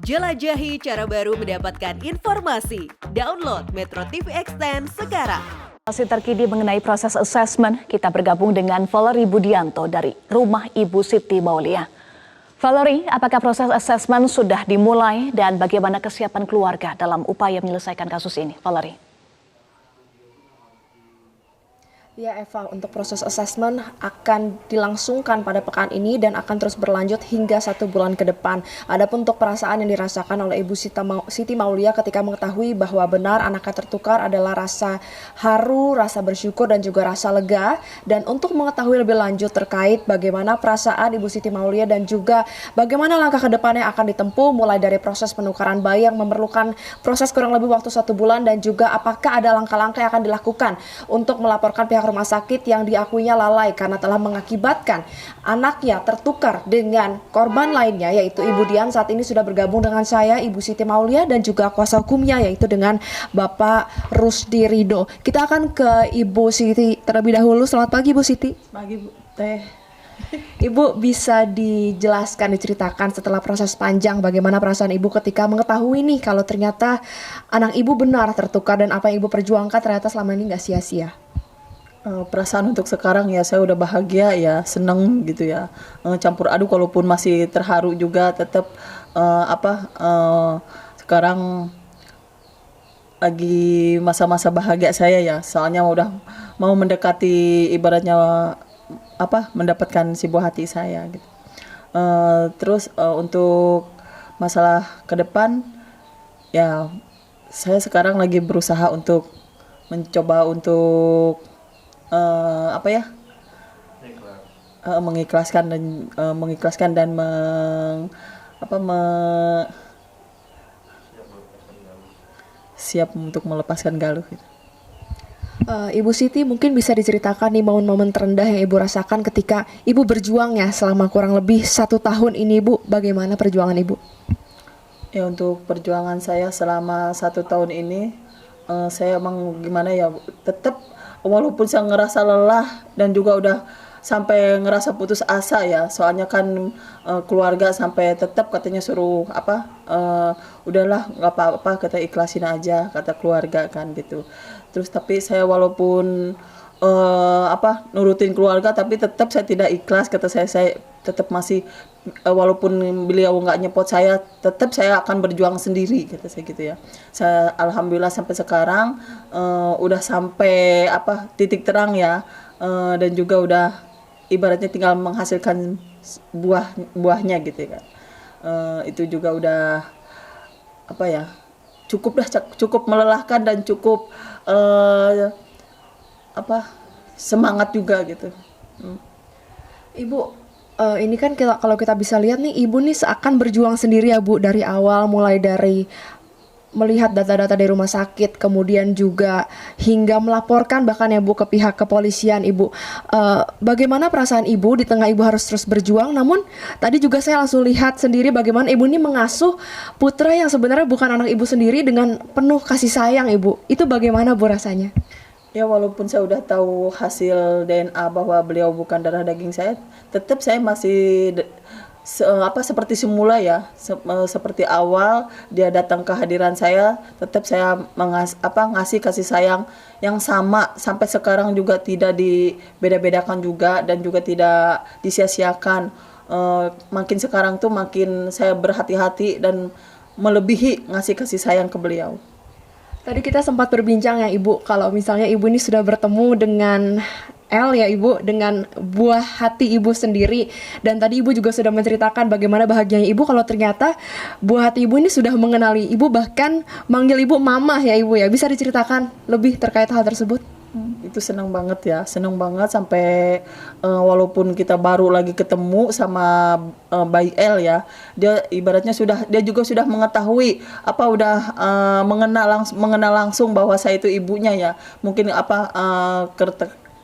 Jelajahi cara baru mendapatkan informasi. Download Metro TV Extend sekarang. Masih terkini mengenai proses asesmen, kita bergabung dengan Valerie Budianto dari Rumah Ibu Siti Maulia. Valerie, apakah proses asesmen sudah dimulai dan bagaimana kesiapan keluarga dalam upaya menyelesaikan kasus ini? Valerie. Ya Eva, untuk proses asesmen akan dilangsungkan pada pekan ini dan akan terus berlanjut hingga 1 bulan ke depan. Adapun untuk perasaan yang dirasakan oleh Ibu Siti Maulia ketika mengetahui bahwa benar anaknya tertukar adalah rasa haru, rasa bersyukur dan juga rasa lega. Dan untuk mengetahui lebih lanjut terkait bagaimana perasaan Ibu Siti Maulia dan juga bagaimana langkah ke depannya akan ditempuh mulai dari proses penukaran bayi yang memerlukan proses kurang lebih waktu 1 bulan dan juga apakah ada langkah-langkah yang akan dilakukan untuk melaporkan pihak rumah sakit yang diakuinya lalai karena telah mengakibatkan anaknya tertukar dengan korban lainnya yaitu Ibu Dian. Saat ini sudah bergabung dengan saya Ibu Siti Maulia dan juga kuasa hukumnya yaitu dengan Bapak Rusdi Rido. Kita akan ke Ibu Siti terlebih dahulu. Selamat pagi Ibu Siti. Pagi Bu Teh. Ibu bisa dijelaskan, diceritakan setelah proses panjang bagaimana perasaan Ibu ketika mengetahui nih kalau ternyata anak Ibu benar tertukar dan apa yang Ibu perjuangkan ternyata selama ini nggak sia-sia. Perasaan untuk sekarang ya saya udah bahagia ya, seneng gitu ya. Campur aduk walaupun masih terharu juga tetap sekarang lagi masa-masa bahagia saya ya. Soalnya udah mau mendekati ibaratnya mendapatkan si buah hati saya gitu. Terus untuk masalah ke depan ya saya sekarang lagi berusaha untuk mencoba untuk mengikhlaskan dan siap untuk melepaskan Galuh gitu. Ibu Siti mungkin bisa diceritakan nih momen-momen terendah yang Ibu rasakan ketika Ibu berjuang ya selama kurang lebih 1 tahun ini Ibu. Bagaimana perjuangan Ibu? Ya untuk perjuangan saya selama 1 tahun ini saya emang gimana ya, tetap walaupun saya ngerasa lelah dan juga udah sampai ngerasa putus asa ya, soalnya kan keluarga sampai tetap katanya suruh udahlah nggak apa-apa, kata ikhlasin aja kata keluarga kan gitu. Terus tapi saya walaupun nurutin keluarga tapi tetap saya tidak ikhlas, kata saya tetap masih walaupun beliau nggak nyepot saya tetap saya akan berjuang sendiri, kata saya gitu ya. Saya alhamdulillah sampai sekarang udah sampai titik terang ya, dan juga udah ibaratnya tinggal menghasilkan buahnya gitu kan. Itu juga udah cukup melelahkan dan cukup semangat juga gitu. Ibu, ini kan kalau kita bisa lihat nih Ibu nih seakan berjuang sendiri ya Bu dari awal, mulai dari melihat data-data dari rumah sakit, kemudian juga hingga melaporkan bahkan ya Bu ke pihak kepolisian Ibu. Bagaimana perasaan Ibu di tengah Ibu harus terus berjuang, namun tadi juga saya langsung lihat sendiri bagaimana Ibu ini mengasuh putra yang sebenarnya bukan anak Ibu sendiri dengan penuh kasih sayang Ibu. Itu bagaimana Bu rasanya? Ya walaupun saya udah tahu hasil DNA bahwa beliau bukan darah daging saya, tetap saya masih seperti semula ya, seperti awal dia datang ke hadiran saya, tetap saya ngasih kasih sayang yang sama sampai sekarang juga tidak dibeda-bedakan juga dan juga tidak disia-siakan. Makin sekarang tuh makin saya berhati-hati dan melebihi ngasih kasih sayang ke beliau. Tadi kita sempat berbincang ya Ibu, kalau misalnya Ibu ini sudah bertemu dengan L ya Ibu, dengan buah hati Ibu sendiri. Dan tadi Ibu juga sudah menceritakan bagaimana bahagianya Ibu kalau ternyata buah hati Ibu ini sudah mengenali Ibu, bahkan manggil Ibu mama ya Ibu ya. Bisa diceritakan lebih terkait hal tersebut? Itu senang banget ya, senang banget sampai walaupun kita baru lagi ketemu sama Bayi L ya, dia ibaratnya dia juga sudah mengetahui mengenal langsung bahwa saya itu ibunya ya. Mungkin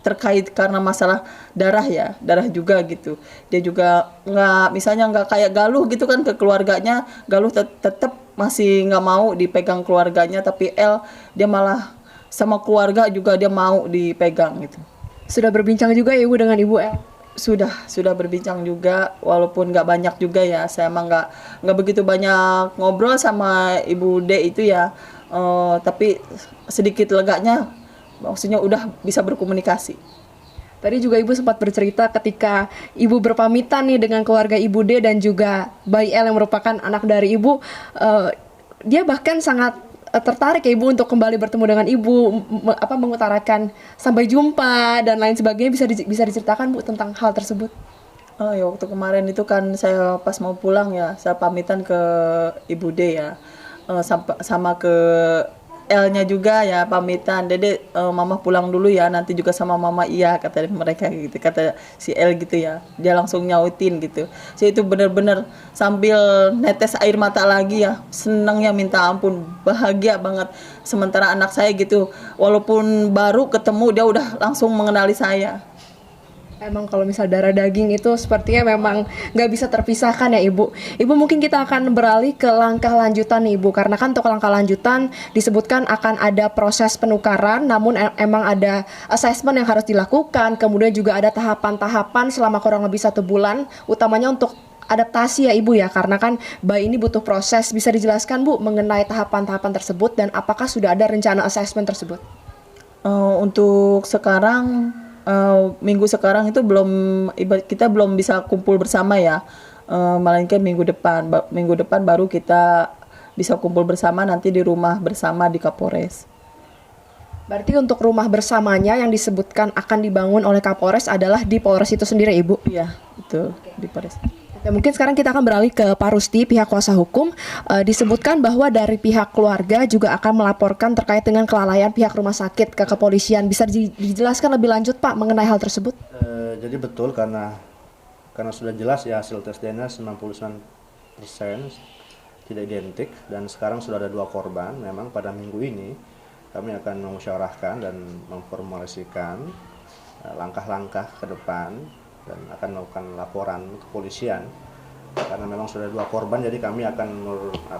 terkait karena masalah darah ya, darah juga gitu. Dia juga nggak kayak Galuh gitu kan ke keluarganya. Galuh tetap masih nggak mau dipegang keluarganya, tapi L dia malah sama keluarga juga dia mau dipegang gitu. Sudah berbincang juga ya Ibu dengan Ibu L? sudah berbincang juga, walaupun nggak banyak juga ya. Saya emang nggak begitu banyak ngobrol sama Ibu D itu ya. Tapi sedikit leganya, maksudnya udah bisa berkomunikasi. Tadi juga Ibu sempat bercerita ketika Ibu berpamitan nih dengan keluarga Ibu D dan juga bayi L yang merupakan anak dari Ibu, dia bahkan sangat tertarik ya Ibu untuk kembali bertemu dengan Ibu, mengutarakan sampai jumpa dan lain sebagainya. Bisa diceritakan Bu tentang hal tersebut? Oh ya, waktu kemarin itu kan saya pas mau pulang ya, saya pamitan ke Ibu D ya, sama ke L-nya juga ya pamitan. Dede, mama pulang dulu ya, nanti juga sama mama iya, kata mereka gitu, kata si L gitu ya. Dia langsung nyautin gitu. Saya itu bener-bener sambil netes air mata lagi ya, senangnya minta ampun, bahagia banget. Sementara anak saya gitu, walaupun baru ketemu dia udah langsung mengenali saya. Emang kalau misal darah daging itu sepertinya memang nggak bisa terpisahkan ya Ibu. Ibu, mungkin kita akan beralih ke langkah lanjutan nih Ibu. Karena kan untuk langkah lanjutan disebutkan akan ada proses penukaran, namun emang ada assessment yang harus dilakukan. Kemudian juga ada tahapan-tahapan selama kurang lebih 1 bulan, utamanya untuk adaptasi ya Ibu ya. Karena kan bayi ini butuh proses. Bisa dijelaskan Bu mengenai tahapan-tahapan tersebut dan apakah sudah ada rencana assessment tersebut? Untuk sekarang, minggu sekarang itu kita belum bisa kumpul bersama ya, melainkan minggu depan baru kita bisa kumpul bersama nanti di rumah bersama di Kapolres. Berarti untuk rumah bersamanya yang disebutkan akan dibangun oleh Kapolres adalah di Polres itu sendiri Ibu? Iya, betul, di Polres. Ya, mungkin sekarang kita akan beralih ke Pak Rusdi, pihak kuasa hukum. Disebutkan bahwa dari pihak keluarga juga akan melaporkan terkait dengan kelalaian pihak rumah sakit ke kepolisian. Bisa dijelaskan lebih lanjut Pak mengenai hal tersebut? Jadi betul karena sudah jelas ya hasil tes DNA 99% tidak identik dan sekarang sudah ada 2 korban. Memang pada minggu ini kami akan memusyawarahkan dan memformulasikan langkah-langkah ke depan dan akan melakukan laporan kepolisian karena memang sudah 2 korban, jadi kami akan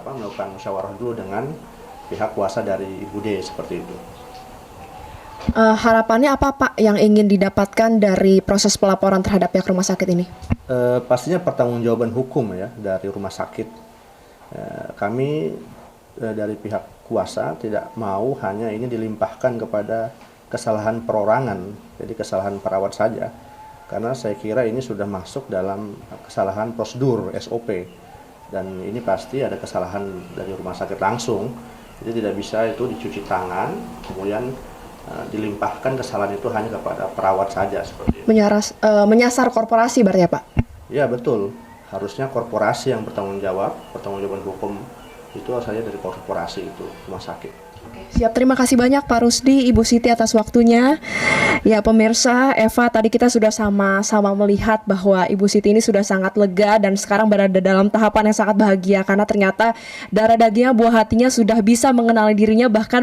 melakukan musyawarah dulu dengan pihak kuasa dari Ibu D seperti itu. Harapannya apa Pak yang ingin didapatkan dari proses pelaporan terhadap pihak rumah sakit ini? Pastinya pertanggungjawaban hukum ya dari rumah sakit. Kami dari pihak kuasa tidak mau hanya ini dilimpahkan kepada kesalahan perorangan, jadi kesalahan perawat saja. Karena saya kira ini sudah masuk dalam kesalahan prosedur SOP dan ini pasti ada kesalahan dari rumah sakit langsung, jadi tidak bisa itu dicuci tangan kemudian dilimpahkan kesalahan itu hanya kepada perawat saja seperti itu. Menyasar korporasi berarti ya Pak? Ya betul, harusnya korporasi yang pertanggungjawaban hukum itu asalnya dari korporasi itu rumah sakit. Siap, terima kasih banyak Pak Rusdi, Ibu Siti atas waktunya. Ya pemirsa, Eva, tadi kita sudah sama-sama melihat bahwa Ibu Siti ini sudah sangat lega dan sekarang berada dalam tahapan yang sangat bahagia karena ternyata darah dagingnya, buah hatinya sudah bisa mengenali dirinya, bahkan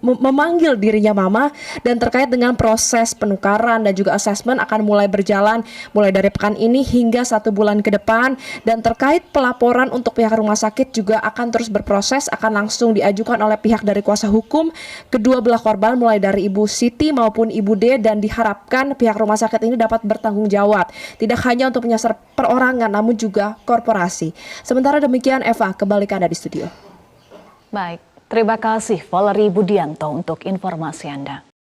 memanggil dirinya mama. Dan terkait dengan proses penukaran dan juga asesmen akan mulai berjalan mulai dari pekan ini hingga 1 bulan ke depan. Dan terkait pelaporan untuk pihak rumah sakit juga akan terus berproses, akan langsung diajukan oleh pihak dari kuasa hukum kedua belah korban mulai dari Ibu Siti maupun Ibu D, dan diharapkan pihak rumah sakit ini dapat bertanggung jawab tidak hanya untuk menyasar perorangan namun juga korporasi. Sementara demikian Eva, kembali ke Anda di studio. Baik, terima kasih Valerie Budianto untuk informasi Anda.